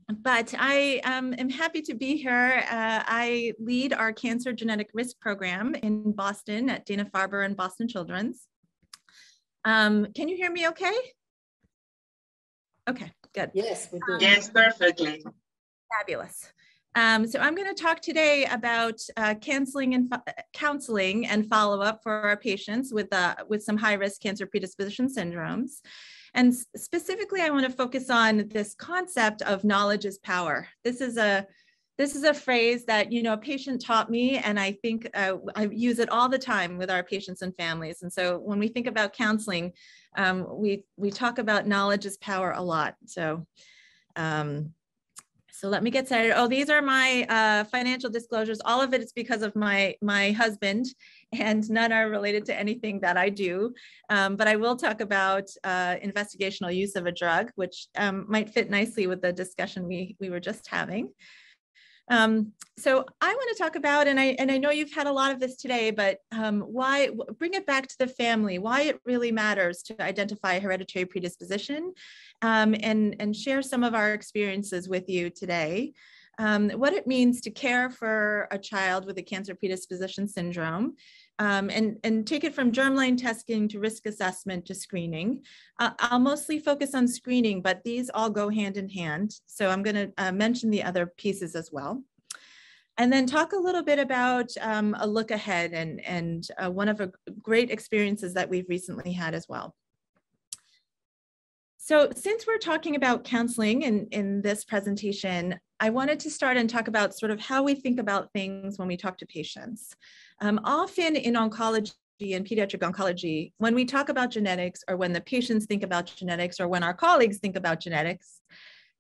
but I am happy to be here. I lead our cancer genetic risk program in Boston at Dana-Farber and Boston Children's. Can you hear me okay? Okay, good. Yes, we do. Yes, perfectly. Fabulous. So I'm going to talk today about counseling and follow-up for our patients with some high-risk cancer predisposition syndromes. And specifically, I want to focus on this concept of knowledge is power. This is a phrase that, you know, a patient taught me, and I think I use it all the time with our patients and families. And so when we think about counseling, we talk about knowledge is power a lot. So let me get started. Oh, these are my financial disclosures. All of it is because of my husband, and none are related to anything that I do. But I will talk about investigational use of a drug, which might fit nicely with the discussion we were just having. So I want to talk about, and I know you've had a lot of this today, but why bring it back to the family, why it really matters to identify hereditary predisposition, and share some of our experiences with you today. What it means to care for a child with a cancer predisposition syndrome, and take it from germline testing to risk assessment to screening. I'll mostly focus on screening, but these all go hand in hand. So I'm going to mention the other pieces as well. And then talk a little bit about a look ahead and one of the great experiences that we've recently had as well. So since we're talking about counseling in this presentation, I wanted to start and talk about sort of how we think about things when we talk to patients. Often in oncology and pediatric oncology, when we talk about genetics, or when the patients think about genetics, or when our colleagues think about genetics,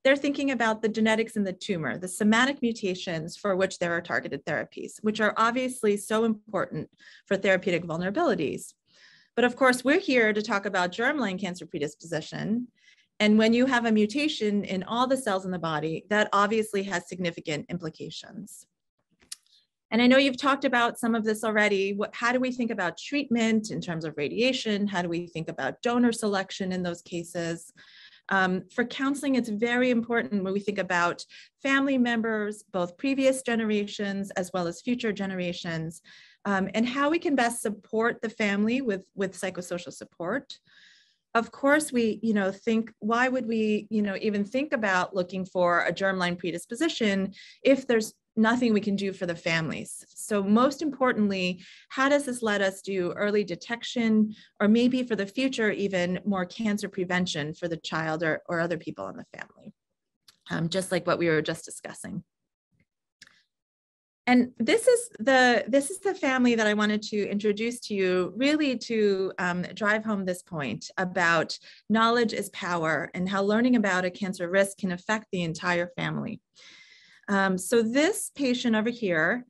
they're thinking about the genetics in the tumor, the somatic mutations for which there are targeted therapies, which are obviously so important for therapeutic vulnerabilities. But of course, we're here to talk about germline cancer predisposition. And when you have a mutation in all the cells in the body, that obviously has significant implications. And I know you've talked about some of this already. How do we think about treatment in terms of radiation? How do we think about donor selection in those cases? For counseling, it's very important when we think about family members, both previous generations as well as future generations, and how we can best support the family with psychosocial support. Of course, we think, why would we even think about looking for a germline predisposition if there's nothing we can do for the families? So most importantly, how does this let us do early detection, or maybe for the future, even more cancer prevention for the child or other people in the family, just like what we were just discussing. And this is the family that I wanted to introduce to you, really to drive home this point about knowledge is power and how learning about a cancer risk can affect the entire family. So this patient over here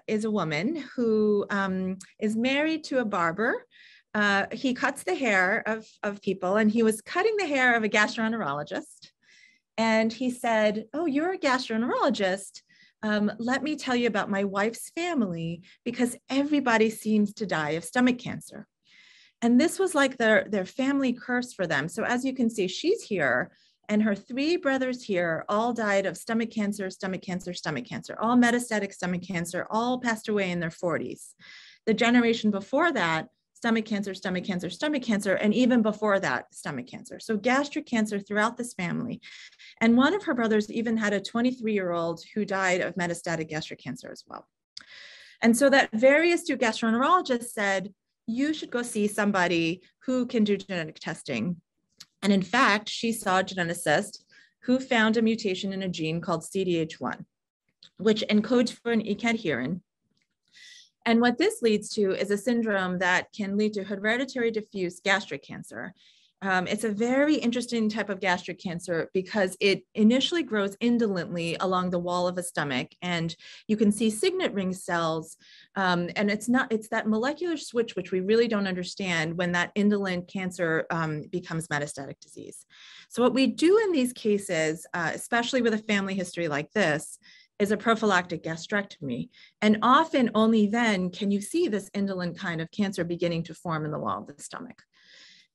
is a woman who is married to a barber. He cuts the hair of people, and he was cutting the hair of a gastroenterologist. And he said, "Oh, you're a gastroenterologist. Let me tell you about my wife's family, because everybody seems to die of stomach cancer." And this was like their family curse for them. So as you can see, she's here, and her 3 brothers here all died of stomach cancer, stomach cancer, stomach cancer, all metastatic stomach cancer, all passed away in their 40s. The generation before that, stomach cancer, stomach cancer, stomach cancer, and even before that, stomach cancer. So gastric cancer throughout this family. And one of her brothers even had a 23-year-old who died of metastatic gastric cancer as well. And so that very astute gastroenterologist said, you should go see somebody who can do genetic testing. And in fact, she saw a geneticist who found a mutation in a gene called CDH1, which encodes for an ecadherin. And what this leads to is a syndrome that can lead to hereditary diffuse gastric cancer. It's a very interesting type of gastric cancer because it initially grows indolently along the wall of a stomach, and you can see signet ring cells. And it's that molecular switch, which we really don't understand, when that indolent cancer becomes metastatic disease. So what we do in these cases, especially with a family history like this, is a prophylactic gastrectomy. And often only then can you see this indolent kind of cancer beginning to form in the wall of the stomach.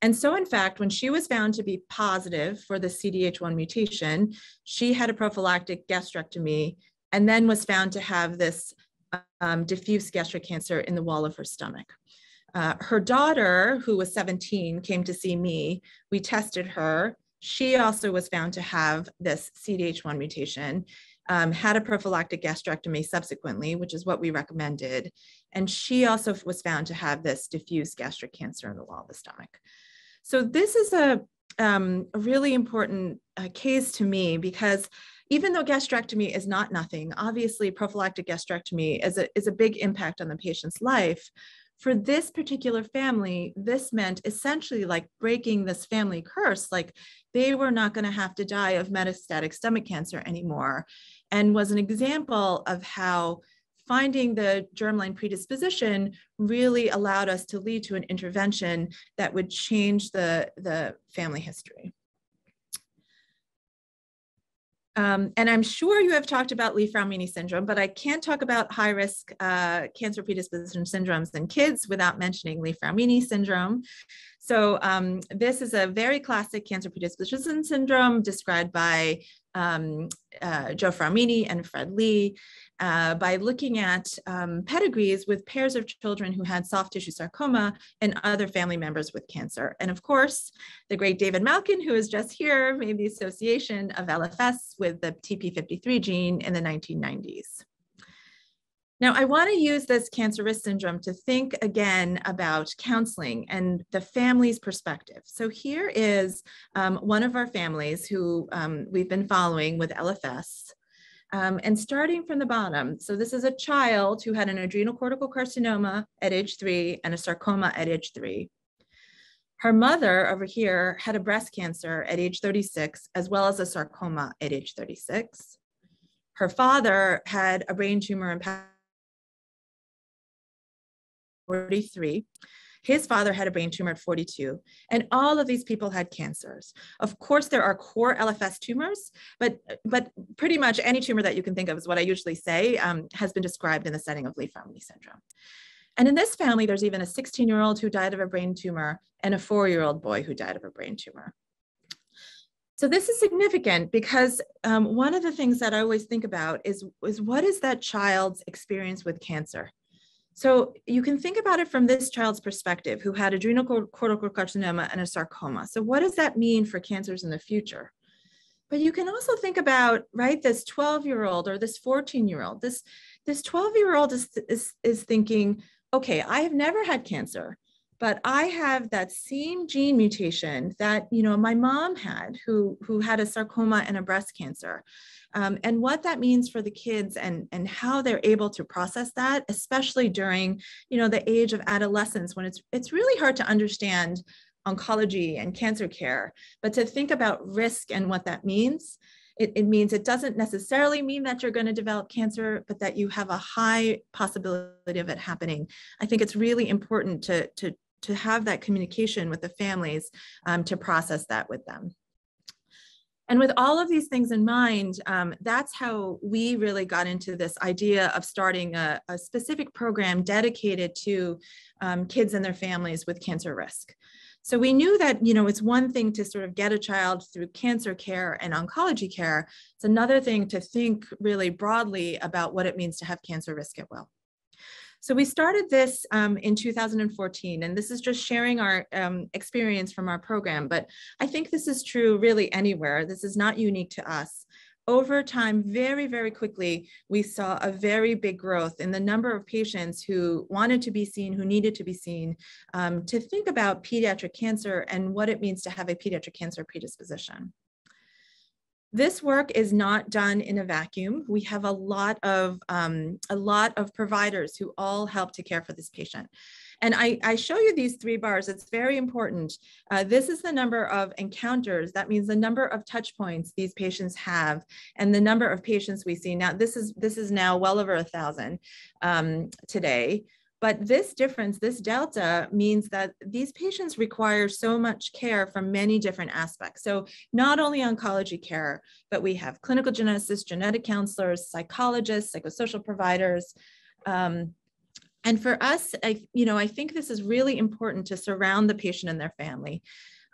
And so in fact, when she was found to be positive for the CDH1 mutation, she had a prophylactic gastrectomy and then was found to have this diffuse gastric cancer in the wall of her stomach. Her daughter, who was 17, came to see me. We tested her. She also was found to have this CDH1 mutation, had a prophylactic gastrectomy subsequently, which is what we recommended. And she also was found to have this diffuse gastric cancer in the wall of the stomach. So this is a really important case to me, because even though gastrectomy is not nothing, obviously prophylactic gastrectomy is a big impact on the patient's life. For this particular family, this meant essentially like breaking this family curse, like they were not going to have to die of metastatic stomach cancer anymore, and was an example of how finding the germline predisposition really allowed us to lead to an intervention that would change the family history. And I'm sure you have talked about Li-Fraumeni syndrome, but I can't talk about high-risk cancer predisposition syndromes in kids without mentioning Li-Fraumeni syndrome. So this is a very classic cancer predisposition syndrome described by Joe Fraumeni and Fred Lee by looking at pedigrees with pairs of children who had soft tissue sarcoma and other family members with cancer. And of course, the great David Malkin, who is just here, made the association of LFS with the TP53 gene in the 1990s. Now, I want to use this cancer risk syndrome to think again about counseling and the family's perspective. So here is one of our families who we've been following with LFS. And starting from the bottom, so this is a child who had an adrenal cortical carcinoma at age 3 and a sarcoma at age 3. Her mother over here had a breast cancer at age 36, as well as a sarcoma at age 36. Her father had a brain tumor and 43. His father had a brain tumor at 42, and all of these people had cancers. Of course, there are core LFS tumors, but pretty much any tumor that you can think of is what I usually say has been described in the setting of Li-Fraumeni syndrome. And in this family, there's even a 16-year-old who died of a brain tumor and a 4-year-old boy who died of a brain tumor. So this is significant because one of the things that I always think about is what is that child's experience with cancer? So you can think about it from this child's perspective, who had adrenal cortical carcinoma and a sarcoma. So what does that mean for cancers in the future? But you can also think about, right, this 12-year-old or this 14-year-old. This 12-year-old is thinking, okay, I have never had cancer, but I have that same gene mutation that, you know, my mom had, who had a sarcoma and a breast cancer. And what that means for the kids and how they're able to process that, especially during, you know, the age of adolescence, when it's really hard to understand oncology and cancer care, but to think about risk and what that means. It means it doesn't necessarily mean that you're going to develop cancer, but that you have a high possibility of it happening. I think it's really important to have that communication with the families to process that with them. And with all of these things in mind, that's how we really got into this idea of starting a specific program dedicated to kids and their families with cancer risk. So we knew that, you know, it's one thing to sort of get a child through cancer care and oncology care. It's another thing to think really broadly about what it means to have cancer risk at will. So we started this in 2014, and this is just sharing our experience from our program, but I think this is true really anywhere. This is not unique to us. Over time, very, very quickly, we saw a very big growth in the number of patients who wanted to be seen, who needed to be seen, to think about pediatric cancer and what it means to have a pediatric cancer predisposition. This work is not done in a vacuum. We have a lot of providers who all help to care for this patient. And I show you these 3 bars. It's very important. This is the number of encounters. That means the number of touch points these patients have and the number of patients we see. Now, this is now well over 1,000 today. But this difference, this delta, means that these patients require so much care from many different aspects. So not only oncology care, but we have clinical geneticists, genetic counselors, psychologists, psychosocial providers, And for us, I think this is really important to surround the patient and their family.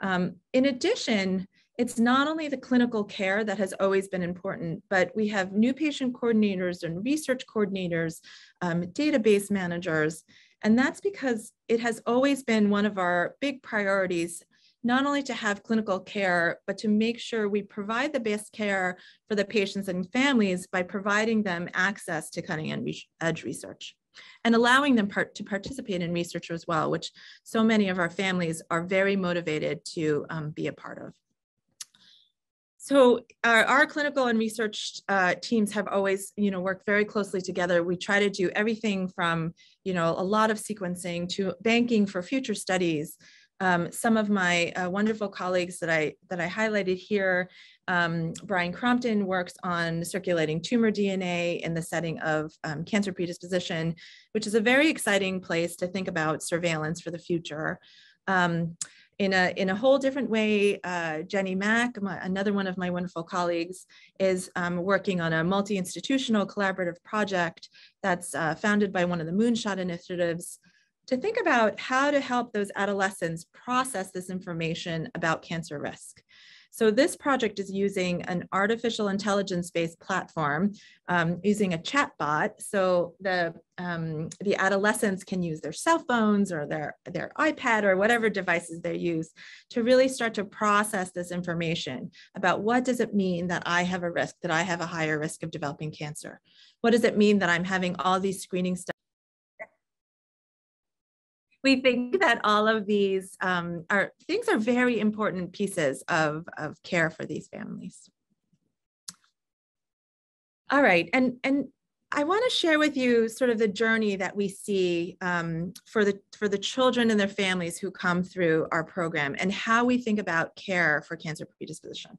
In addition, it's not only the clinical care that has always been important, but we have new patient coordinators and research coordinators, database managers, and that's because it has always been one of our big priorities, not only to have clinical care, but to make sure we provide the best care for the patients and families by providing them access to cutting-edge research and allowing them to participate in research as well, which so many of our families are very motivated to be a part of. So our clinical and research teams have always, worked very closely together. We try to do everything from, a lot of sequencing to banking for future studies. Some of my wonderful colleagues that I highlighted here, Brian Crompton works on circulating tumor DNA in the setting of cancer predisposition, which is a very exciting place to think about surveillance for the future. In a whole different way, Jenny Mack, another one of my wonderful colleagues, is working on a multi-institutional collaborative project that's founded by one of the Moonshot initiatives to think about how to help those adolescents process this information about cancer risk. So this project is using an artificial intelligence-based platform, using a chatbot. So the adolescents can use their cell phones or their iPad or whatever devices they use to really start to process this information about what does it mean that I have a risk, that I have a higher risk of developing cancer? What does it mean that I'm having all these screening studies? We think that all of these are very important pieces of care for these families. All right, and I want to share with you sort of the journey that we see for the children and their families who come through our program and how we think about care for cancer predisposition.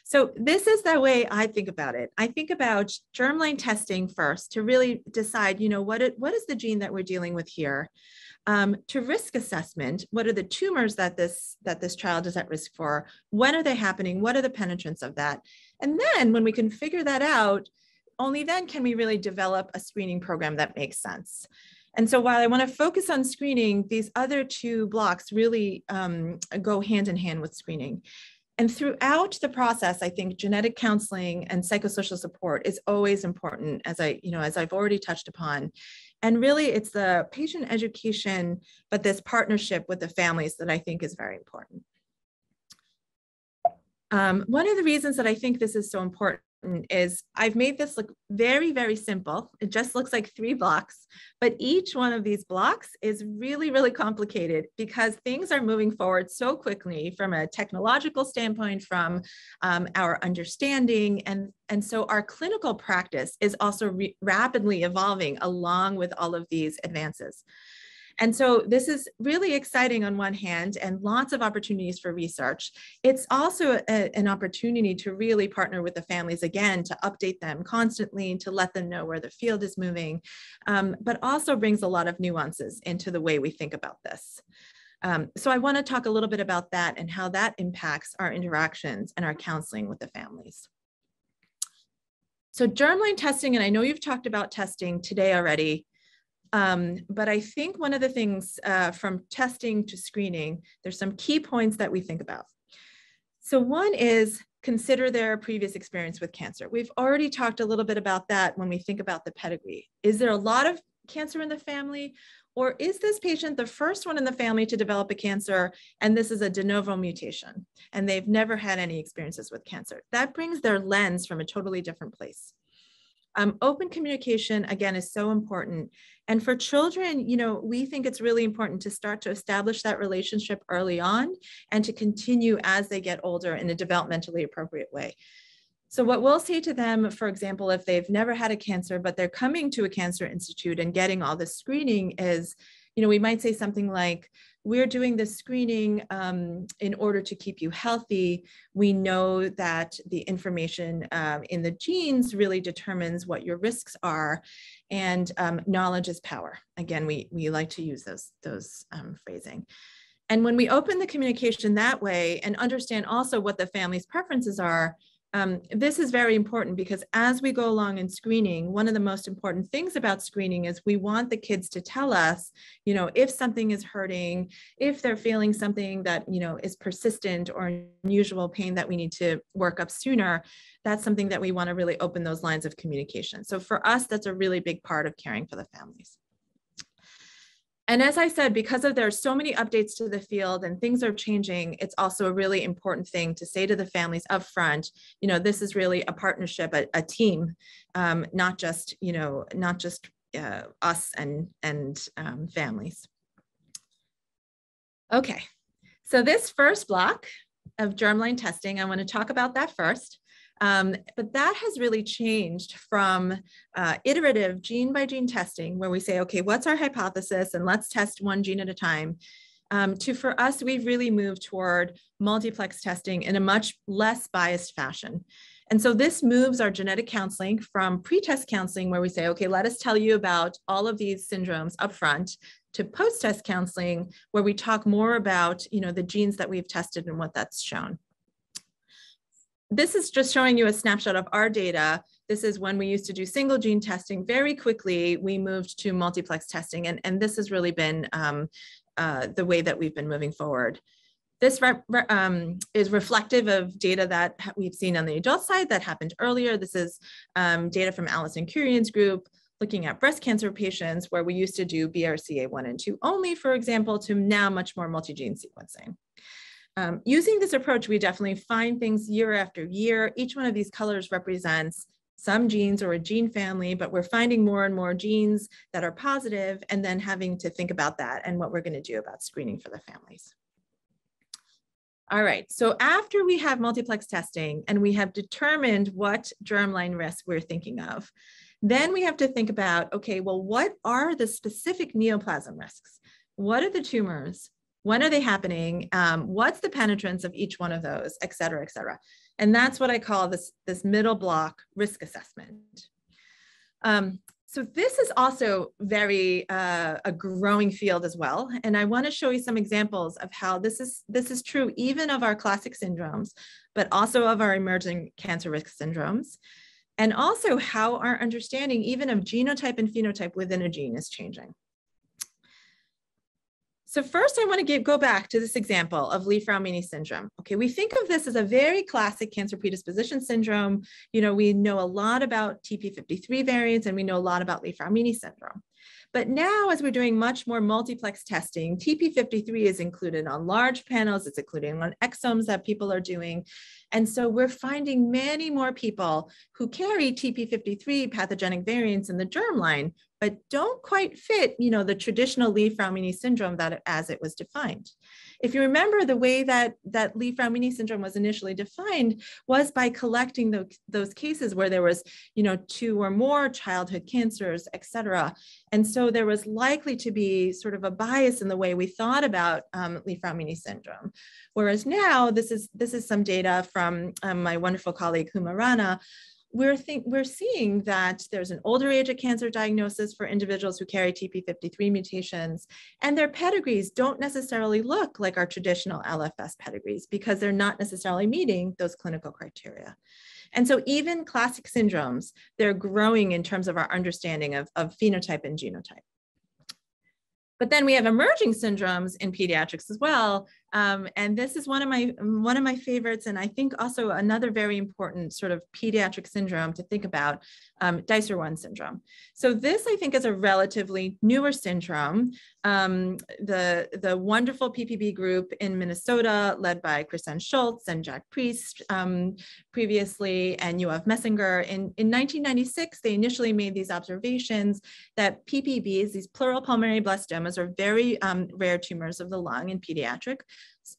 So this is the way I think about it. I think about germline testing first to really decide, what is the gene that we're dealing with here? To risk assessment, what are the tumors that this child is at risk for? When are they happening? What are the penetrance of that? And then when we can figure that out, only then can we really develop a screening program that makes sense. And so while I want to focus on screening, these other two blocks really go hand in hand with screening. And throughout the process, I think genetic counseling and psychosocial support is always important, as I've already touched upon. And really, it's the patient education, but this partnership with the families that I think is very important. One of the reasons that I think this is so important is I've made this look very, very simple. It just looks like 3 blocks, but each one of these blocks is really, really complicated because things are moving forward so quickly from a technological standpoint, from our understanding. And so our clinical practice is also rapidly evolving along with all of these advances. And so this is really exciting on one hand and lots of opportunities for research. It's also an opportunity to really partner with the families again, to update them constantly, to let them know where the field is moving, but also brings a lot of nuances into the way we think about this. So I want to talk a little bit about that and how that impacts our interactions and our counseling with the families. So germline testing, and I know you've talked about testing today already, but I think one of the things from testing to screening, there's some key points that we think about. So one is consider their previous experience with cancer. We've already talked a little bit about that when we think about the pedigree. Is there a lot of cancer in the family? Or is this patient the first one in the family to develop a cancer and this is a de novo mutation and they've never had any experiences with cancer? That brings their lens from a totally different place. Open communication, again, is so important. And for children, we think it's really important to start to establish that relationship early on and to continue as they get older in a developmentally appropriate way. So what we'll say to them, for example, if they've never had a cancer, but they're coming to a cancer institute and getting all this screening is, we might say something like, we're doing this screening in order to keep you healthy. We know that the information in the genes really determines what your risks are, and knowledge is power. Again, we like to use those phrasing. And when we open the communication that way and understand also what the family's preferences are, This is very important because as we go along in screening, one of the most important things about screening is we want the kids to tell us, if something is hurting, if they're feeling something that, is persistent or unusual pain that we need to work up sooner. That's something that we want to really open those lines of communication. So for us, that's a really big part of caring for the families. And as I said, because there's so many updates to the field and things are changing, it's also a really important thing to say to the families up front, this is really a partnership, a team, not just us and families. Okay, so this first block of germline testing, I want to talk about that first. But that has really changed from iterative gene by gene testing, where we say, okay, what's our hypothesis? And let's test one gene at a time. To for us, we've really moved toward multiplex testing in a much less biased fashion. And so this moves our genetic counseling from pre-test counseling, where we say, okay, let us tell you about all of these syndromes up front, to post-test counseling, where we talk more about, the genes that we've tested and what that's shown. This is just showing you a snapshot of our data. This is when we used to do single gene testing. Very quickly, we moved to multiplex testing, and this has really been the way that we've been moving forward. This is reflective of data that we've seen on the adult side that happened earlier. This is data from Alison Kurian's group looking at breast cancer patients, where we used to do BRCA1 and 2 only, for example, to now much more multi-gene sequencing. Using this approach, we definitely find things year after year. Each one of these colors represents some genes or a gene family, but we're finding more and more genes that are positive, and then having to think about that and what we're going to do about screening for the families. All right, so after we have multiplex testing and we have determined what germline risk we're thinking of, then we have to think about, okay, well, what are the specific neoplasm risks? What are the tumors? When are they happening? What's the penetrance of each one of those, et cetera, et cetera. And that's what I call this middle block risk assessment. So this is also very a growing field as well. And I want to show you some examples of how this is true even of our classic syndromes, but also of our emerging cancer risk syndromes. And also how our understanding even of genotype and phenotype within a gene is changing. So first I want to go back to this example of Li-Fraumeni syndrome. Okay, we think of this as a very classic cancer predisposition syndrome. We know a lot about TP53 variants and we know a lot about Li-Fraumeni syndrome. But now as we're doing much more multiplex testing, TP53 is included on large panels, it's included on exomes that people are doing. And so we're finding many more people who carry TP53 pathogenic variants in the germline, but don't quite fit, the traditional Li-Fraumeni syndrome that as it was defined. If you remember, the way that Li-Fraumeni syndrome was initially defined was by collecting those cases where there was, 2 or more childhood cancers, et cetera. And so there was likely to be sort of a bias in the way we thought about Li-Fraumeni syndrome. Whereas now, this is some data from my wonderful colleague, Humarana. We're seeing that there's an older age of cancer diagnosis for individuals who carry TP53 mutations, and their pedigrees don't necessarily look like our traditional LFS pedigrees because they're not necessarily meeting those clinical criteria. And so even classic syndromes, they're growing in terms of our understanding of phenotype and genotype. But then we have emerging syndromes in pediatrics as well. And this is one of my favorites, and I think also another very important sort of pediatric syndrome to think about, Dicer-1 syndrome. So this, I think, is a relatively newer syndrome. The wonderful PPB group in Minnesota, led by Christian Schultz and Jack Priest previously, and Yoav Messinger, in 1996, they initially made these observations that PPBs, these pleural pulmonary blastomas, are very rare tumors of the lung in pediatric,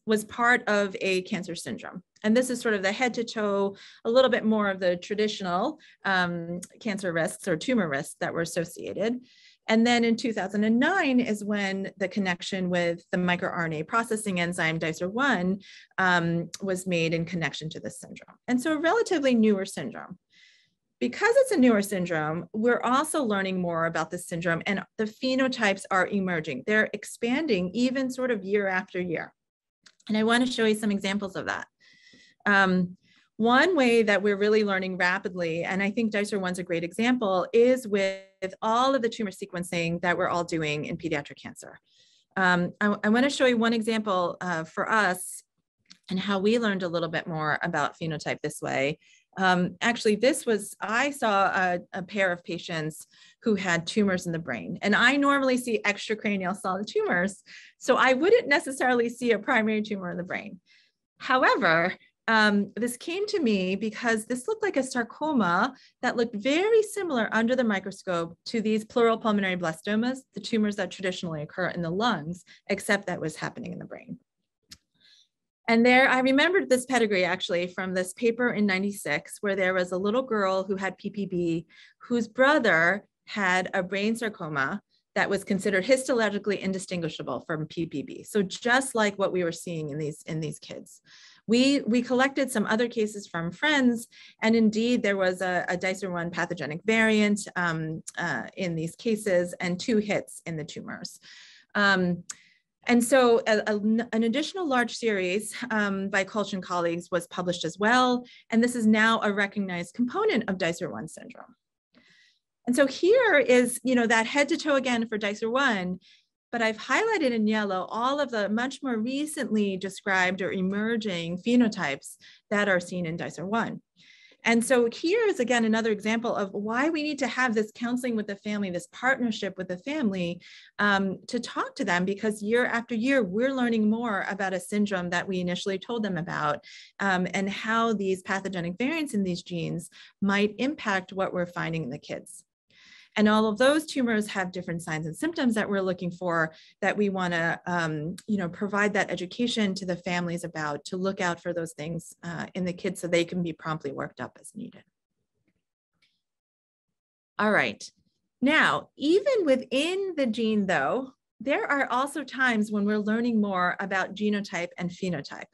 was part of a cancer syndrome. And this is sort of the head to toe, a little bit more of the traditional cancer risks or tumor risks that were associated. And then in 2009 is when the connection with the microRNA processing enzyme Dicer-1 was made in connection to this syndrome. And so a relatively newer syndrome. Because it's a newer syndrome, we're also learning more about this syndrome, and the phenotypes are emerging. They're expanding even sort of year after year. And I want to show you some examples of that. One way that we're really learning rapidly, and I think DICER1's a great example, is with all of the tumor sequencing that we're all doing in pediatric cancer. I want to show you one example for us and how we learned a little bit more about phenotype this way. Actually, I saw a pair of patients who had tumors in the brain, and I normally see extracranial solid tumors, so I wouldn't necessarily see a primary tumor in the brain. However, this came to me because this looked like a sarcoma that looked very similar under the microscope to these pleural pulmonary blastomas, the tumors that traditionally occur in the lungs, except that was happening in the brain. And there, I remembered this pedigree actually from this paper in '96, where there was a little girl who had PPB, whose brother had a brain sarcoma that was considered histologically indistinguishable from PPB. So just like what we were seeing in these kids. We collected some other cases from friends, and indeed there was a DICER1 pathogenic variant in these cases and 2 hits in the tumors. And so an additional large series by Kolch and colleagues was published as well. And this is now a recognized component of DICER1 syndrome. And so here is, that head to toe again for DICER1, but I've highlighted in yellow all of the much more recently described or emerging phenotypes that are seen in DICER1. And so here is, again, another example of why we need to have this counseling with the family, this partnership with the family, to talk to them, because year after year, we're learning more about a syndrome that we initially told them about, and how these pathogenic variants in these genes might impact what we're finding in the kids. And all of those tumors have different signs and symptoms that we're looking for, that we want to, provide that education to the families about, to look out for those things in the kids so they can be promptly worked up as needed. All right. Now, even within the gene, though, there are also times when we're learning more about genotype and phenotype.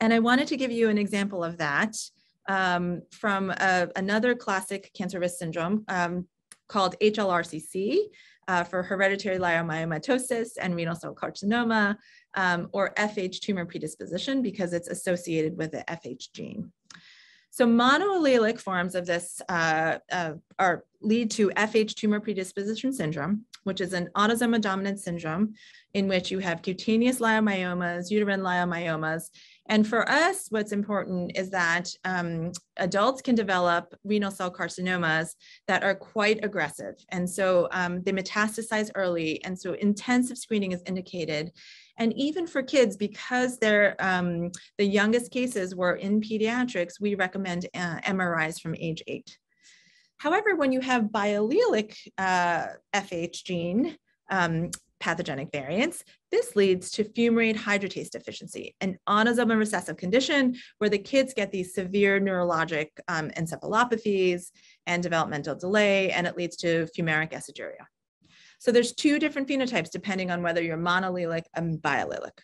And I wanted to give you an example of that from another classic cancer risk syndrome called HLRCC for hereditary leiomyomatosis and renal cell carcinoma, or FH tumor predisposition, because it's associated with the FH gene. So monoallelic forms of this lead to FH tumor predisposition syndrome, which is an autosomal dominant syndrome in which you have cutaneous leiomyomas, uterine leiomyomas. And for us, what's important is that adults can develop renal cell carcinomas that are quite aggressive. And so they metastasize early. And so intensive screening is indicated. And even for kids, because they're the youngest cases were in pediatrics, we recommend MRIs from age 8. However, when you have biallelic FH gene pathogenic variants, this leads to fumarate hydratase deficiency, an autosomal recessive condition where the kids get these severe neurologic encephalopathies and developmental delay, and it leads to fumaric aciduria. So there's 2 different phenotypes depending on whether you're monoallelic and biallelic.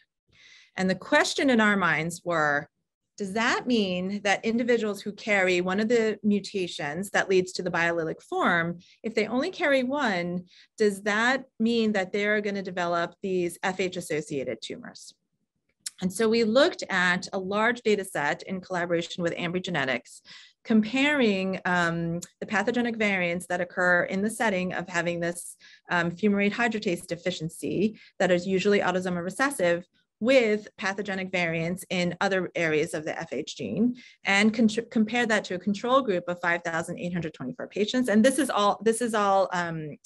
And the question in our minds were, does that mean that individuals who carry one of the mutations that leads to the biallelic form, if they only carry one, does that mean that they're going to develop these FH-associated tumors? And so we looked at a large data set in collaboration with Ambry Genetics, comparing the pathogenic variants that occur in the setting of having this fumarate hydratase deficiency that is usually autosomal recessive with pathogenic variants in other areas of the FH gene, and compare that to a control group of 5,824 patients. And this is all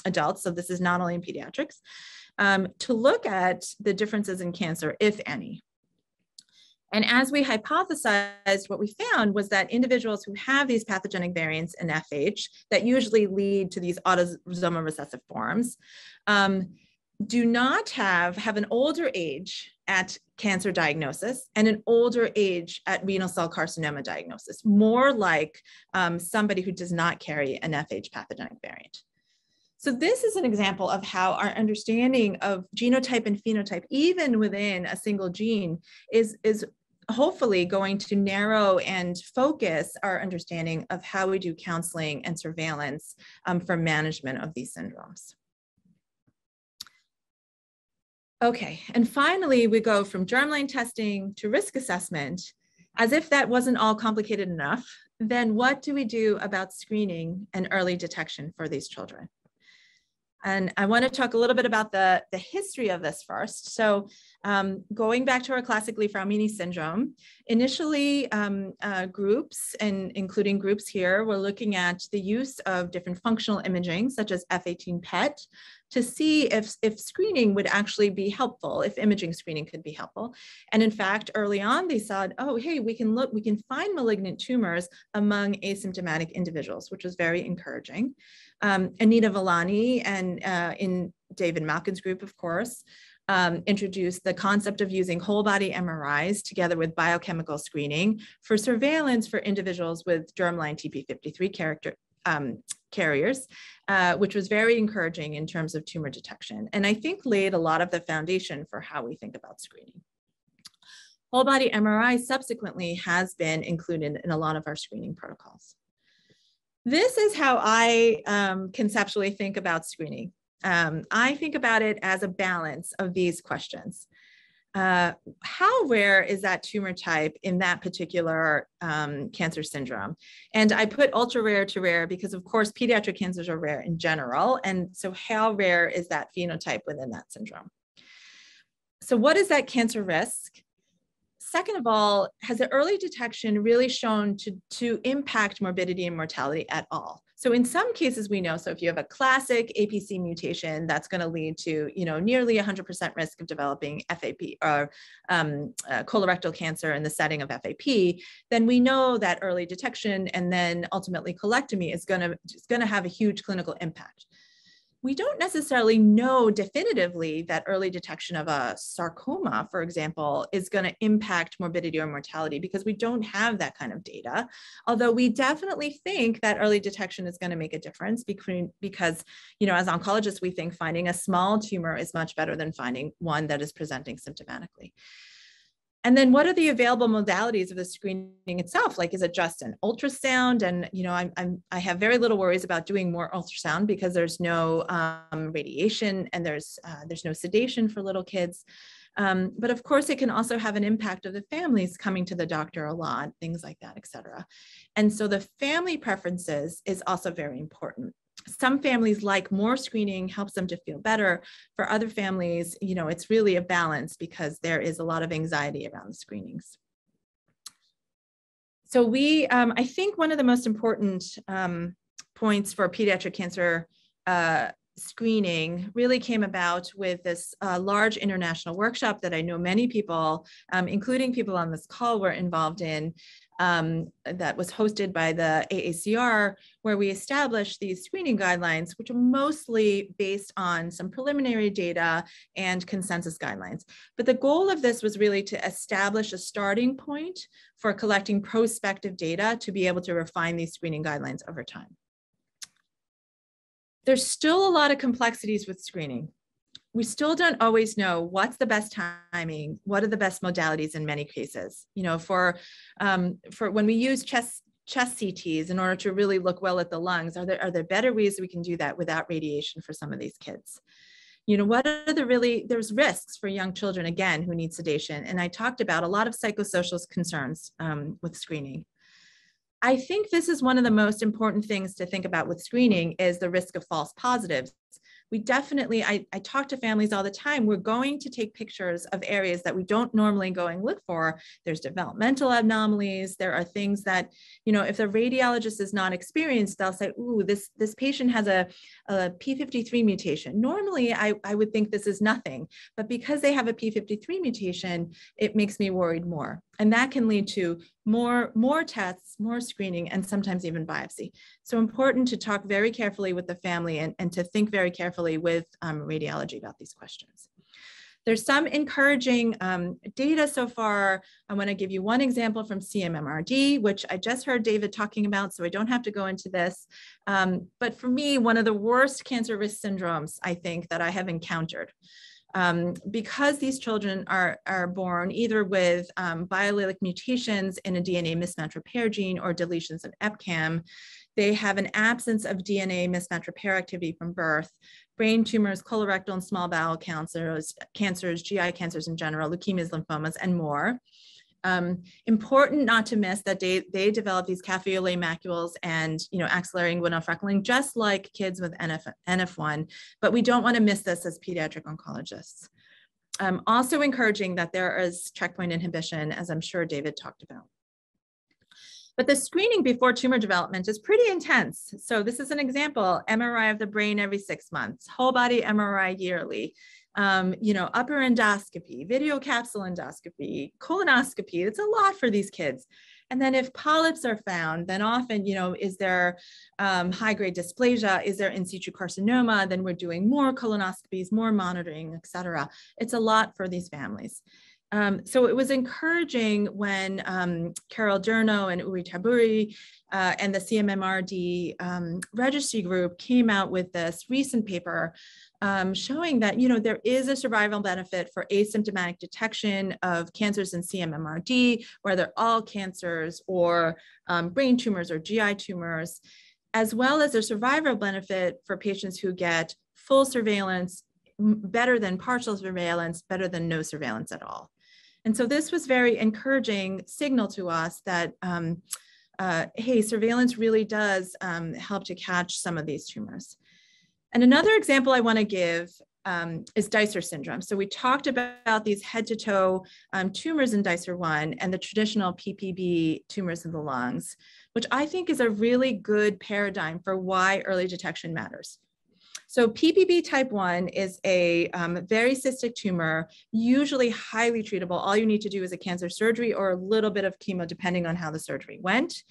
adults, so this is not only in pediatrics, to look at the differences in cancer, if any. And as we hypothesized, what we found was that individuals who have these pathogenic variants in FH that usually lead to these autosomal recessive forms do not have an older age at cancer diagnosis and an older age at renal cell carcinoma diagnosis, more like somebody who does not carry an FH pathogenic variant. So this is an example of how our understanding of genotype and phenotype, even within a single gene, is hopefully going to narrow and focus our understanding of how we do counseling and surveillance for management of these syndromes. Okay, and finally, we go from germline testing to risk assessment. As if that wasn't all complicated enough, then what do we do about screening and early detection for these children? And I want to talk a little bit about the history of this first. So going back to our classic Li-Fraumeni syndrome, initially groups, and including groups here, were looking at the use of different functional imaging, such as F18 PET, to see if screening would actually be helpful, if imaging screening could be helpful. And in fact, early on, they saw, oh, hey, we can find malignant tumors among asymptomatic individuals, which was very encouraging. Anita Villani and in David Malkin's group, of course, introduced the concept of using whole body MRIs together with biochemical screening for surveillance for individuals with germline TP53 carriers, which was very encouraging in terms of tumor detection. And I think laid a lot of the foundation for how we think about screening. Whole body MRI subsequently has been included in a lot of our screening protocols. This is how I conceptually think about screening. I think about it as a balance of these questions. How rare is that tumor type in that particular cancer syndrome? And I put ultra rare to rare because, of course, pediatric cancers are rare in general. And so how rare is that phenotype within that syndrome? So what is that cancer risk? Second of all, has the early detection really shown to impact morbidity and mortality at all? So in some cases we know, so if you have a classic APC mutation, that's going to lead to, nearly 100% risk of developing FAP or colorectal cancer in the setting of FAP, then we know that early detection and then ultimately colectomy is going to have a huge clinical impact. We don't necessarily know definitively that early detection of a sarcoma, for example, is going to impact morbidity or mortality because we don't have that kind of data. Although we definitely think that early detection is going to make a difference because, as oncologists, we think finding a small tumor is much better than finding one that is presenting symptomatically. And then what are the available modalities of the screening itself? Like, is it just an ultrasound? And, I have very little worries about doing more ultrasound because there's no radiation and there's no sedation for little kids. But of course, it can also have an impact of the families coming to the doctor a lot, things like that, et cetera. And so the family preferences is also very important. Some families like more screening, helps them to feel better. For other families, it's really a balance because there is a lot of anxiety around the screenings. So I think one of the most important points for pediatric cancer screening really came about with this large international workshop that I know many people, including people on this call, were involved in. That was hosted by the AACR, where we established these screening guidelines, which are mostly based on some preliminary data and consensus guidelines. But the goal of this was really to establish a starting point for collecting prospective data to be able to refine these screening guidelines over time. There's still a lot of complexities with screening. We still don't always know what's the best timing, what are the best modalities in many cases. For when we use chest CTs in order to really look well at the lungs, are there better ways we can do that without radiation for some of these kids? What are there's risks for young children, again, who need sedation. And I talked about a lot of psychosocial concerns with screening. I think this is one of the most important things to think about with screening is the risk of false positives. We definitely, I talk to families all the time, we're going to take pictures of areas that we don't normally go and look for. There's developmental anomalies. There are things that, if the radiologist is not experienced, they'll say, ooh, this patient has a P53 mutation. Normally, I would think this is nothing, but because they have a P53 mutation, it makes me worried more. And that can lead to more tests, more screening, and sometimes even biopsy. So important to talk very carefully with the family and to think very carefully with radiology about these questions. There's some encouraging data so far. I want to give you one example from CMMRD, which I just heard David talking about, so I don't have to go into this. But for me, one of the worst cancer risk syndromes, I think, that I have encountered. Because these children are born either with biallelic mutations in a DNA mismatch repair gene or deletions in EpCAM, they have an absence of DNA mismatch repair activity from birth, brain tumors, colorectal and small bowel cancers, GI cancers in general, leukemias, lymphomas, and more. Important not to miss that they develop these cafe au lait macules and, axillary inguinal freckling, just like kids with NF1, but we don't want to miss this as pediatric oncologists. Also encouraging that there is checkpoint inhibition, as I'm sure David talked about. But the screening before tumor development is pretty intense. So this is an example: MRI of the brain every 6 months, whole body MRI yearly, upper endoscopy, video capsule endoscopy, colonoscopy. It's a lot for these kids. And then if polyps are found, then often, is there high-grade dysplasia? Is there in situ carcinoma? Then we're doing more colonoscopies, more monitoring, et cetera. It's a lot for these families. So it was encouraging when Carol Durno and Uri Taburi and the CMMRD registry group came out with this recent paper showing that, there is a survival benefit for asymptomatic detection of cancers in CMMRD, whether all cancers or brain tumors or GI tumors, as well as a survival benefit for patients who get full surveillance, better than partial surveillance, better than no surveillance at all. And so this was very encouraging signal to us that, hey, surveillance really does help to catch some of these tumors. And another example I want to give is Dicer syndrome. So we talked about these head-to-toe tumors in Dicer 1 and the traditional PPB tumors in the lungs, which I think is a really good paradigm for why early detection matters. So PPB type 1 is a very cystic tumor, usually highly treatable. All you need to do is a cancer surgery or a little bit of chemo, depending on how the surgery went.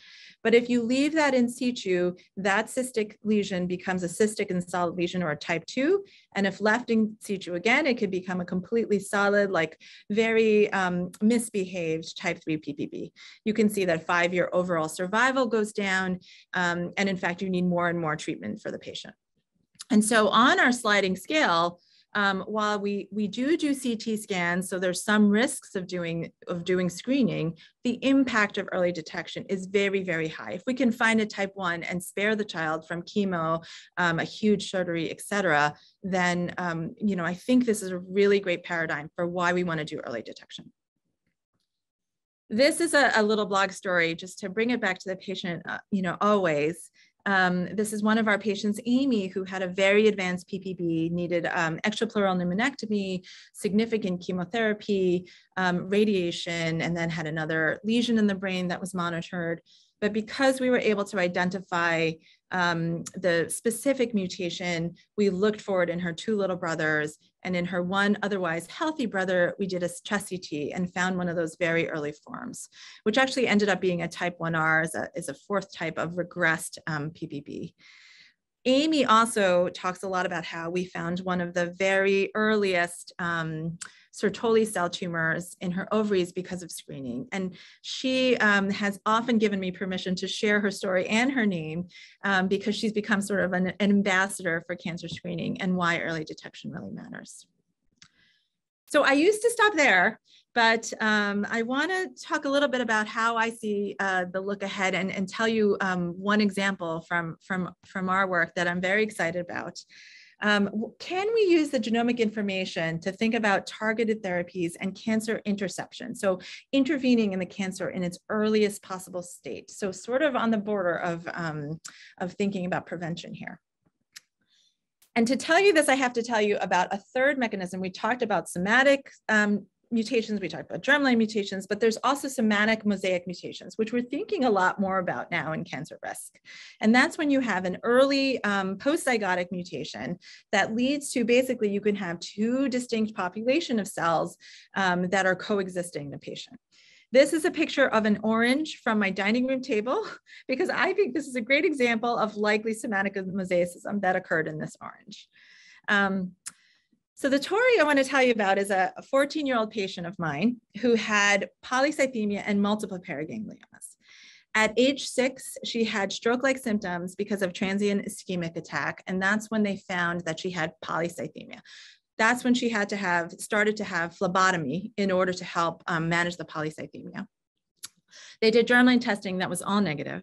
But if you leave that in situ, that cystic lesion becomes a cystic and solid lesion, or a type 2. And if left in situ again, it could become a completely solid, like very misbehaved type 3 PPB. You can see that 5-year overall survival goes down. And in fact, you need more and more treatment for the patient. And so on our sliding scale, while we do CT scans, so there's some risks of doing screening, the impact of early detection is very, very high. If we can find a type 1 and spare the child from chemo, a huge surgery, et cetera, then I think this is a really great paradigm for why we want to do early detection. This is a little blog story just to bring it back to the patient, always. This is one of our patients, Amy, who had a very advanced PPB, needed extrapleural pneumonectomy, significant chemotherapy, radiation, and then had another lesion in the brain that was monitored. But because we were able to identify the specific mutation, we looked for it in her 2 little brothers, and in her 1 otherwise healthy brother, we did a chest CT and found one of those very early forms, which actually ended up being a type 1R, is a 4th type of regressed PPB. Amy also talks a lot about how we found one of the very earliest Sertoli cell tumors in her ovaries because of screening. And she has often given me permission to share her story and her name because she's become sort of an ambassador for cancer screening and why early detection really matters. So I used to stop there, but I want to talk a little bit about how I see the look ahead and tell you one example from our work that I'm very excited about. Can we use the genomic information to think about targeted therapies and cancer interception? So intervening in the cancer in its earliest possible state. So sort of on the border of thinking about prevention here. And to tell you this, I have to tell you about a third mechanism. We talked about somatic mutations, we talked about germline mutations, but there's also somatic mosaic mutations, which we're thinking a lot more about now in cancer risk. And that's when you have an early post-zygotic mutation that leads to basically you can have 2 distinct population of cells that are coexisting in a patient. This is a picture of an orange from my dining room table, because I think this is a great example of likely somatic mosaicism that occurred in this orange. So the story I want to tell you about is a 14-year-old patient of mine who had polycythemia and multiple paragangliomas. At age 6, she had stroke-like symptoms because of transient ischemic attack, and that's when they found that she had polycythemia. That's when she had to started to have phlebotomy in order to help manage the polycythemia. They did germline testing that was all negative.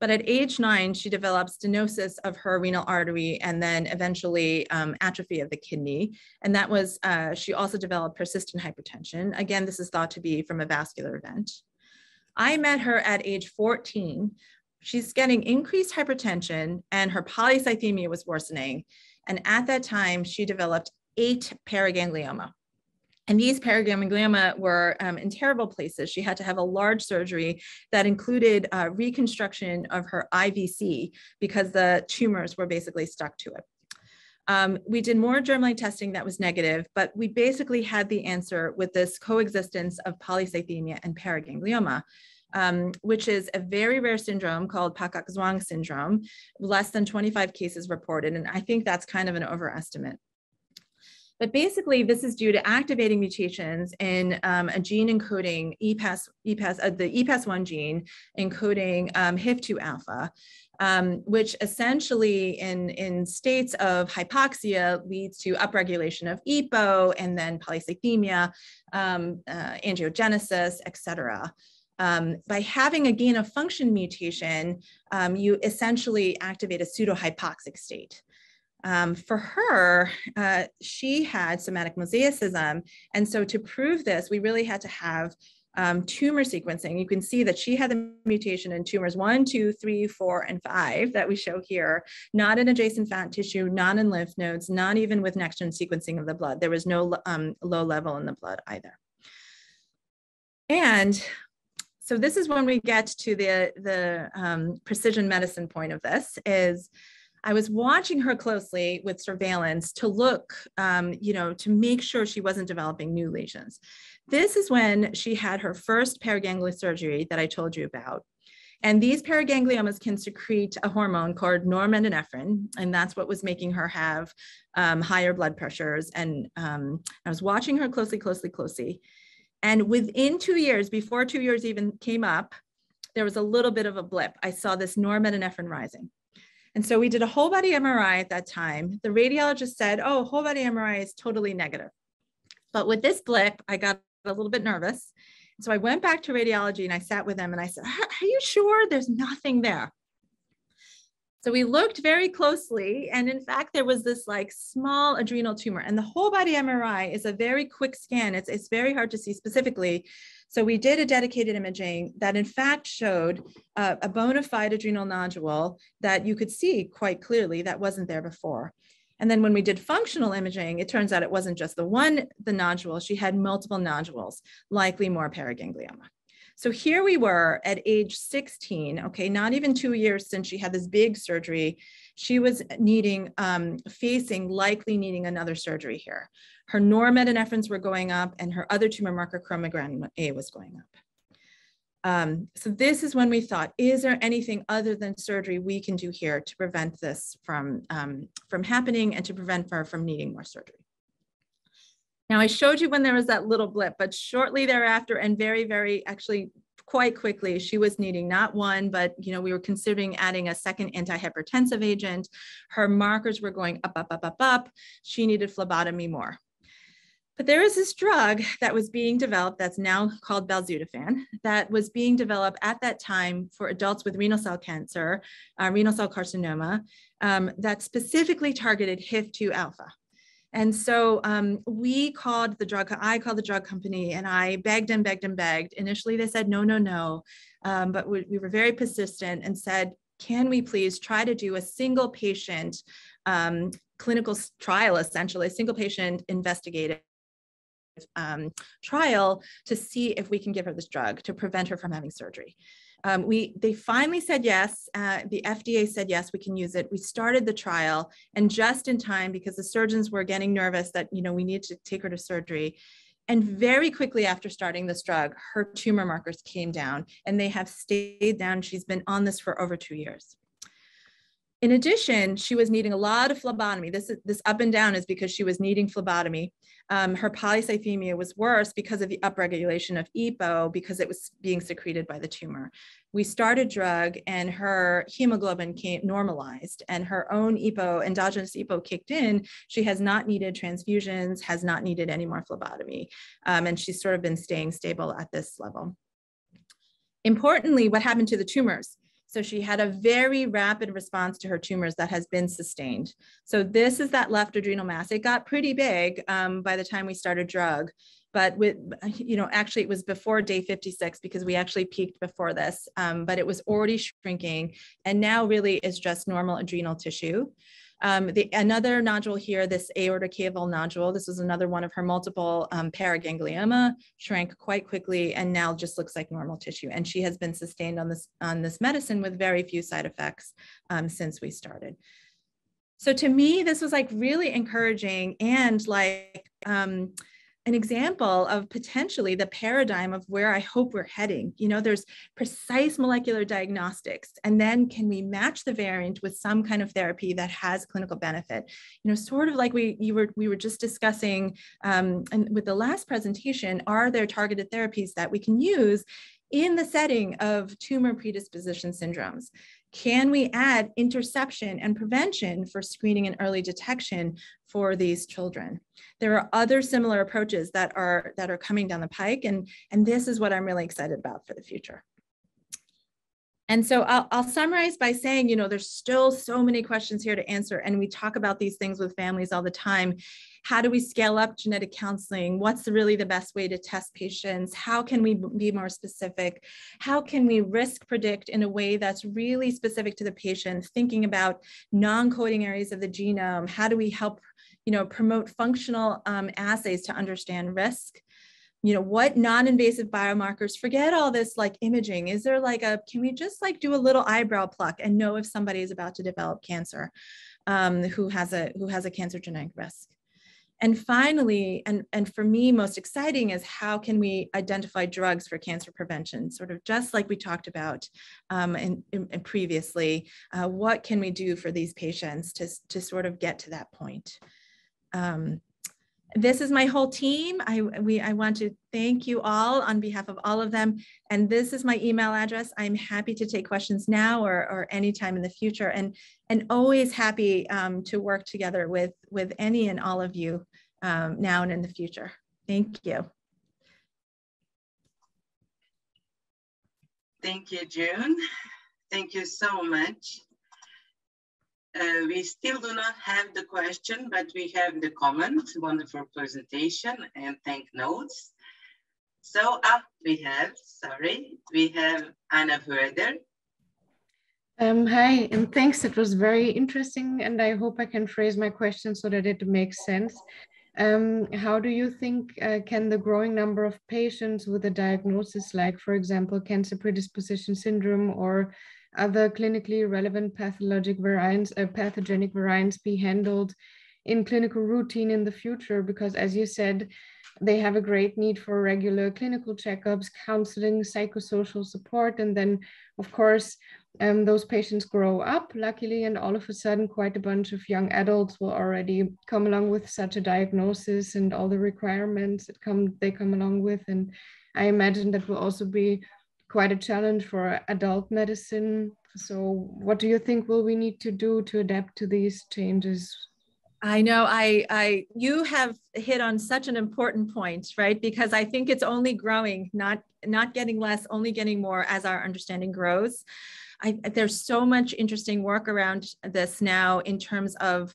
But at age 9, she developed stenosis of her renal artery and then eventually atrophy of the kidney. And that was, she also developed persistent hypertension. Again, this is thought to be from a vascular event. I met her at age 14. She's getting increased hypertension and her polycythemia was worsening. And at that time, she developed 8 paraganglioma. And these paraganglioma were in terrible places. She had to have a large surgery that included reconstruction of her IVC because the tumors were basically stuck to it. We did more germline testing that was negative, but we basically had the answer with this coexistence of polycythemia and paraganglioma, which is a very rare syndrome called Pakak-Zwang syndrome, less than 25 cases reported. And I think that's kind of an overestimate. But basically, this is due to activating mutations in a gene encoding the EPAS1 gene encoding HIF2 alpha, which essentially in states of hypoxia leads to upregulation of EPO and then polycythemia, angiogenesis, et cetera. By having a gain of function mutation, you essentially activate a pseudohypoxic state. For her, she had somatic mosaicism. And so to prove this, we really had to have tumor sequencing. You can see that she had the mutation in tumors 1, 2, 3, 4, and 5 that we show here, not in adjacent fat tissue, not in lymph nodes, not even with next-gen sequencing of the blood. There was no low level in the blood either. And so this is when we get to the precision medicine point of this is, I was watching her closely with surveillance to look, to make sure she wasn't developing new lesions. This is when she had her first paraganglioma surgery that I told you about. And these paragangliomas can secrete a hormone called norepinephrine, and that's what was making her have higher blood pressures. And I was watching her closely. And within 2 years, before 2 years even came up, there was a little bit of a blip. I saw this norepinephrine rising. And so we did a whole body MRI at that time. The radiologist said, oh, whole body MRI is totally negative. But with this blip, I got a little bit nervous. So I went back to radiology and I sat with them and I said, are you sure there's nothing there? So we looked very closely. And in fact, there was this like small adrenal tumor, and the whole body MRI is a very quick scan. It's very hard to see specifically. So we did a dedicated imaging that in fact showed a bona fide adrenal nodule that you could see quite clearly that wasn't there before. And then when we did functional imaging, it turns out it wasn't just the nodule, she had multiple nodules, likely more paraganglioma. So here we were at age 16, okay, not even 2 years since she had this big surgery. She was likely needing another surgery here. Her norepinephrines were going up and her other tumor marker, chromogranin A, was going up. So this is when we thought, is there anything other than surgery we can do here to prevent this from happening and to prevent her from needing more surgery? Now, I showed you when there was that little blip, but shortly thereafter and actually quite quickly, she was needing not one, but we were considering adding a second antihypertensive agent. Her markers were going up. She needed phlebotomy more. But there is this drug that was being developed that's now called belzutifan that was being developed at that time for adults with renal cell cancer, renal cell carcinoma, that specifically targeted HIF2 alpha. And so I called the drug company and I begged. Initially, they said, no. But we were very persistent and said, can we please try to do a single patient clinical trial, essentially, a single patient investigative trial to see if we can give her this drug to prevent her from having surgery. They finally said yes. The FDA said yes, we can use it. We started the trial, and just in time, because the surgeons were getting nervous that we need to take her to surgery. And very quickly after starting this drug, her tumor markers came down, and they have stayed down. She's been on this for over 2 years. In addition, she was needing a lot of phlebotomy. This up and down is because she was needing phlebotomy. Her polycythemia was worse because of the upregulation of EPO, because it was being secreted by the tumor. We started drug and her hemoglobin normalized, and her own EPO, endogenous EPO, kicked in. She has not needed transfusions, has not needed any more phlebotomy, and she's sort of been staying stable at this level. Importantly, what happened to the tumors? So she had a very rapid response to her tumors that has been sustained. So this is that left adrenal mass. It got pretty big by the time we started drug, but with, actually it was before day 56 because we actually peaked before this, but it was already shrinking and now really is just normal adrenal tissue. Another nodule here, this aortocaval nodule, this was another one of her multiple paraganglioma, shrank quite quickly and now just looks like normal tissue. And she has been sustained on this medicine with very few side effects since we started. So to me, this was like really encouraging and like an example of potentially the paradigm of where I hope we're heading. There's precise molecular diagnostics, and then can we match the variant with some kind of therapy that has clinical benefit? Sort of like we were just discussing and with the last presentation, are there targeted therapies that we can use in the setting of tumor predisposition syndromes? Can we add interception and prevention for screening and early detection for these children? There are other similar approaches that are coming down the pike, and this is what I'm really excited about for the future. And so I'll summarize by saying, there's still so many questions here to answer, and we talk about these things with families all the time. How do we scale up genetic counseling? What's really the best way to test patients? How can we be more specific? How can we risk predict in a way that's really specific to the patient, thinking about non-coding areas of the genome? How do we help, promote functional assays to understand risk? What non-invasive biomarkers, forget all this like imaging. Is there like can we just like do a little eyebrow pluck and know if somebody is about to develop cancer who has a cancer genetic risk? And finally, and for me, most exciting is how can we identify drugs for cancer prevention, sort of just like we talked about previously. What can we do for these patients to sort of get to that point? This is my whole team. I want to thank you all on behalf of all of them. And this is my email address. I'm happy to take questions now or anytime in the future, and always happy to work together with any and all of you now and in the future. Thank you. Thank you, June. Thank you so much. We still do not have the question, but we have the comment. Wonderful presentation and thank notes. So we have Anna Werder. Hi, and thanks. It was very interesting, and I hope I can phrase my question so that it makes sense. How do you think can the growing number of patients with a diagnosis like, for example, cancer predisposition syndrome or other clinically relevant pathogenic variants be handled in clinical routine in the future? Because as you said, they have a great need for regular clinical checkups, counseling, psychosocial support, and then of course, those patients grow up, luckily, and all of a sudden quite a bunch of young adults will already come along with such a diagnosis and all the requirements that they come along with. And I imagine that will also be quite a challenge for adult medicine. So what do you think will we need to do to adapt to these changes? I know you have hit on such an important point, right? Because I think it's only growing, not getting less, only getting more as our understanding grows. There's so much interesting work around this now in terms of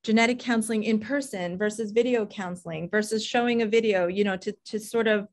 genetic counseling in person versus video counseling versus showing a video, to sort of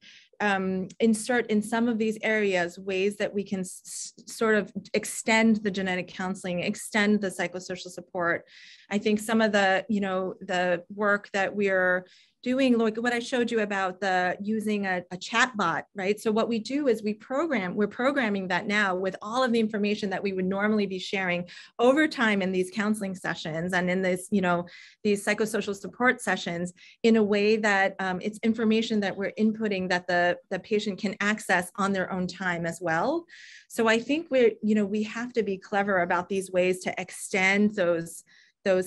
insert in some of these areas ways that we can sort of extend the genetic counseling, extend the psychosocial support. I think some of the work that we're doing, like what I showed you about using a chat bot, right? So what we do is we're programming that now with all of the information that we would normally be sharing over time in these counseling sessions and in this, these psychosocial support sessions in a way that it's information that we're inputting that the patient can access on their own time as well. So I think we have to be clever about these ways to extend those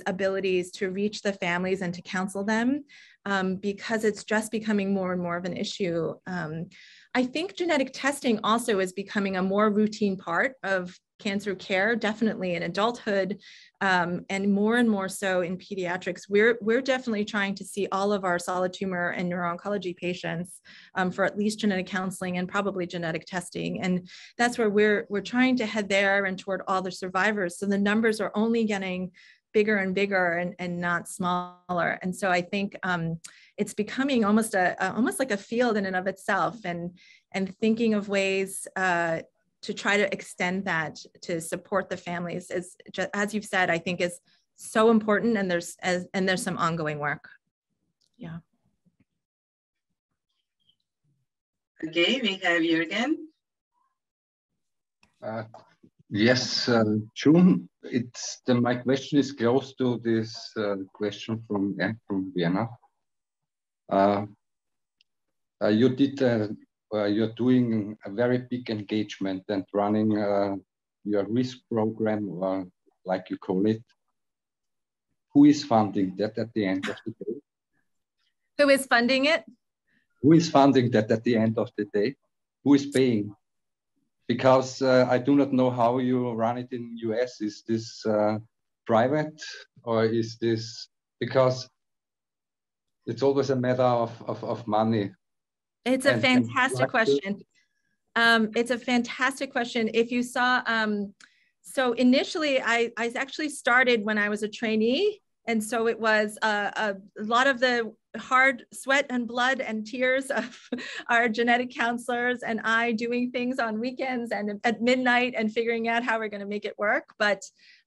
abilities to reach the families and to counsel them. Because it's just becoming more and more of an issue. I think genetic testing also is becoming a more routine part of cancer care, definitely in adulthood, and more so in pediatrics. We're definitely trying to see all of our solid tumor and neuro-oncology patients for at least genetic counseling and probably genetic testing. And that's where we're trying to head there and toward all the survivors. So the numbers are only getting bigger and bigger and not smaller. And so I think it's becoming almost like a field in and of itself, and thinking of ways to try to extend that to support the families is, as you've said, I think is so important, and there's some ongoing work. Yeah. Okay, we have Jürgen. Yes, June, my question is close to this question from Vienna. You're doing a very big engagement and running your risk program, or like you call it. Who is funding that at the end of the day? Who is funding it? Who is funding that at the end of the day? Who is paying? Because I do not know how you run it in the US. Is this private, or is this, because it's always a matter of money. It's a fantastic question. It's a fantastic question. If you saw, so initially I actually started when I was a trainee. And so it was a lot of the hard sweat and blood and tears of our genetic counselors and I doing things on weekends and at midnight and figuring out how we're going to make it work. But,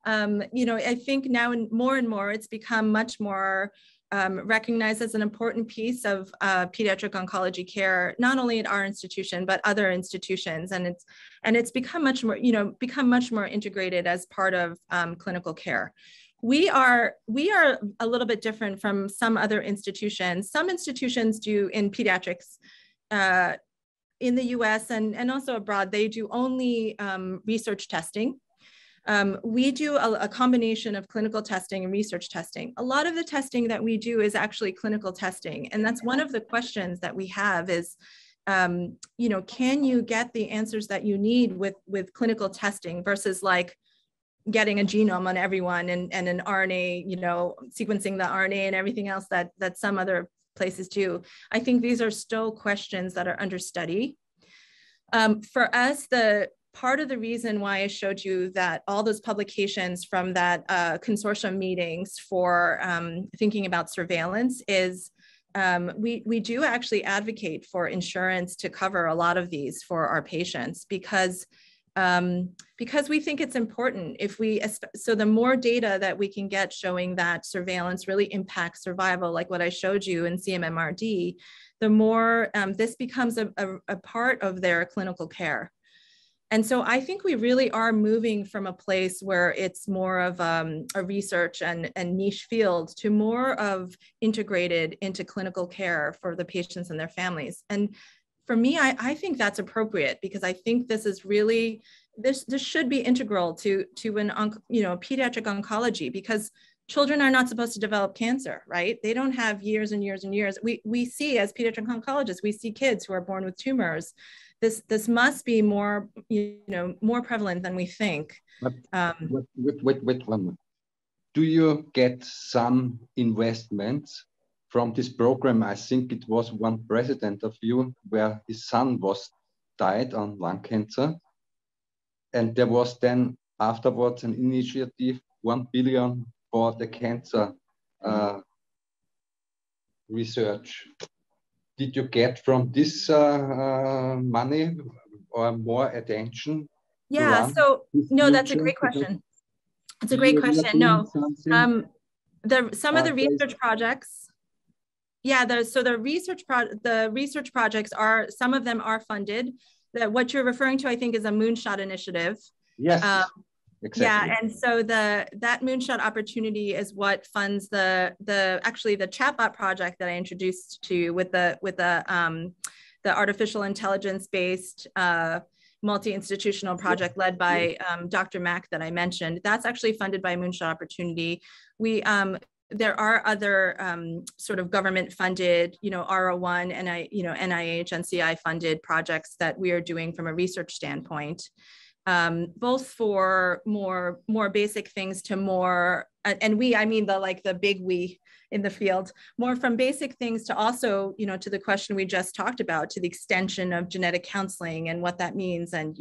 you know, I think now and more, it's become much more recognized as an important piece of pediatric oncology care, not only at our institution, but other institutions. And it's become much more, you know, much more integrated as part of clinical care. We are a little bit different from some other institutions. Some institutions do in pediatrics in the US and also abroad, they do only research testing. We do a combination of clinical testing and research testing. A lot of the testing that we do is actually clinical testing. And that's one of the questions that we have is, you know, can you get the answers that you need with clinical testing versus like getting a genome on everyone and an RNA, you know, sequencing the RNA and everything else that some other places do. I think these are still questions that are under study. For us, part of the reason why I showed you that all those publications from that consortium meetings for thinking about surveillance is we do actually advocate for insurance to cover a lot of these for our patients because we think it's important. So the more data that we can get showing that surveillance really impacts survival, like what I showed you in CMMRD, the more this becomes a part of their clinical care. And so I think we really are moving from a place where it's more of a research and niche field to more of integrated into clinical care for the patients and their families. And for me, I think that's appropriate because I think this is really, this should be integral to pediatric oncology because children are not supposed to develop cancer, right? They don't have years and years and years. We see as pediatric oncologists, we see kids who are born with tumors. This must be more, more prevalent than we think. But wait one minute. Do you get some investments from this program? I think it was one president of you where his son died on lung cancer. And there was then afterwards an initiative, 1 billion for the cancer research. Did you get from this money or more attention? Yeah, so no, that's a great question. It's a great question. No, some of the research projects, yeah, the research projects are, some of them are funded. What you're referring to, I think, is a moonshot initiative. Yes. Exactly. Yeah, and so that moonshot opportunity is what funds actually the chatbot project that I introduced to you with the artificial intelligence based multi-institutional project led by Dr. Mack that I mentioned. That's actually funded by Moonshot Opportunity. There are other sort of government funded, R01 and NIH, NCI funded projects that we are doing from a research standpoint. both for more basic things to more, and I mean the big we in the field, more from basic things to also, to the question we just talked about, to the extension of genetic counseling and what that means, and,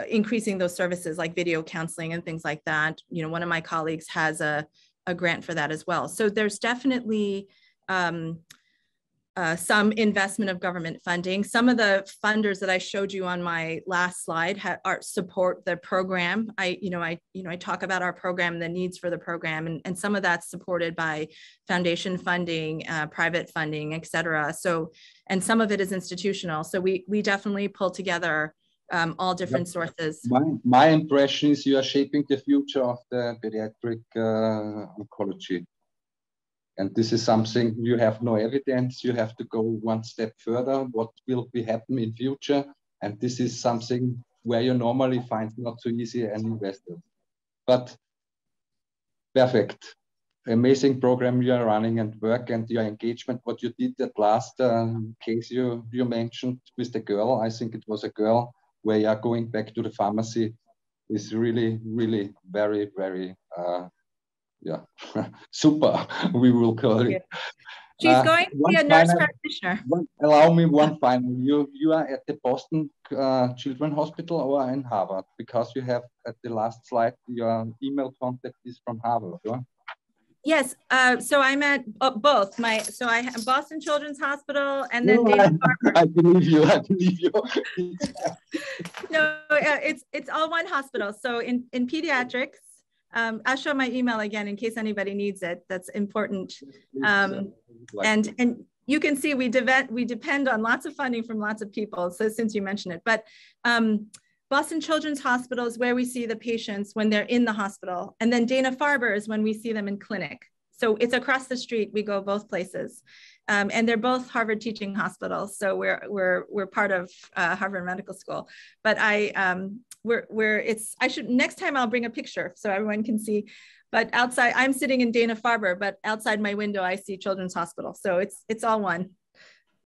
increasing those services like video counseling and things like that. One of my colleagues has a grant for that as well. So there's definitely some investment of government funding. Some of the funders that I showed you on my last slide support the program. I talk about our program, the needs for the program, and some of that's supported by foundation funding, private funding, et cetera. So, and some of it is institutional. So we definitely pull together all different sources. My impression is you are shaping the future of the pediatric oncology. And this is something you have no evidence. You have to go one step further. What will be happen in future? And this is something where you normally find not so easy an investor. But perfect. Amazing program you are running and work, and your engagement, what you did that last case you mentioned with the girl, I think it was a girl, where you are going back to the pharmacy, is really, really very, very yeah, super, we will call it. She's going to be a nurse practitioner. Allow me one final. You are at the Boston Children's Hospital or in Harvard? Because you have at the last slide, your email contact is from Harvard, right? Yes, so I'm at both. So I have Boston Children's Hospital and then Dana-Farber. I believe you. No, it's all one hospital. So in pediatrics, I'll show my email again in case anybody needs it. That's important. And you can see we depend on lots of funding from lots of people. So since you mentioned it, but Boston Children's Hospital is where we see the patients when they're in the hospital. And then Dana-Farber is when we see them in clinic. So it's across the street. We go both places. And they're both Harvard teaching hospitals. So we're part of Harvard Medical School. But next time I'll bring a picture so everyone can see. But outside, I'm sitting in Dana-Farber, but outside my window, I see Children's Hospital. So it's all one.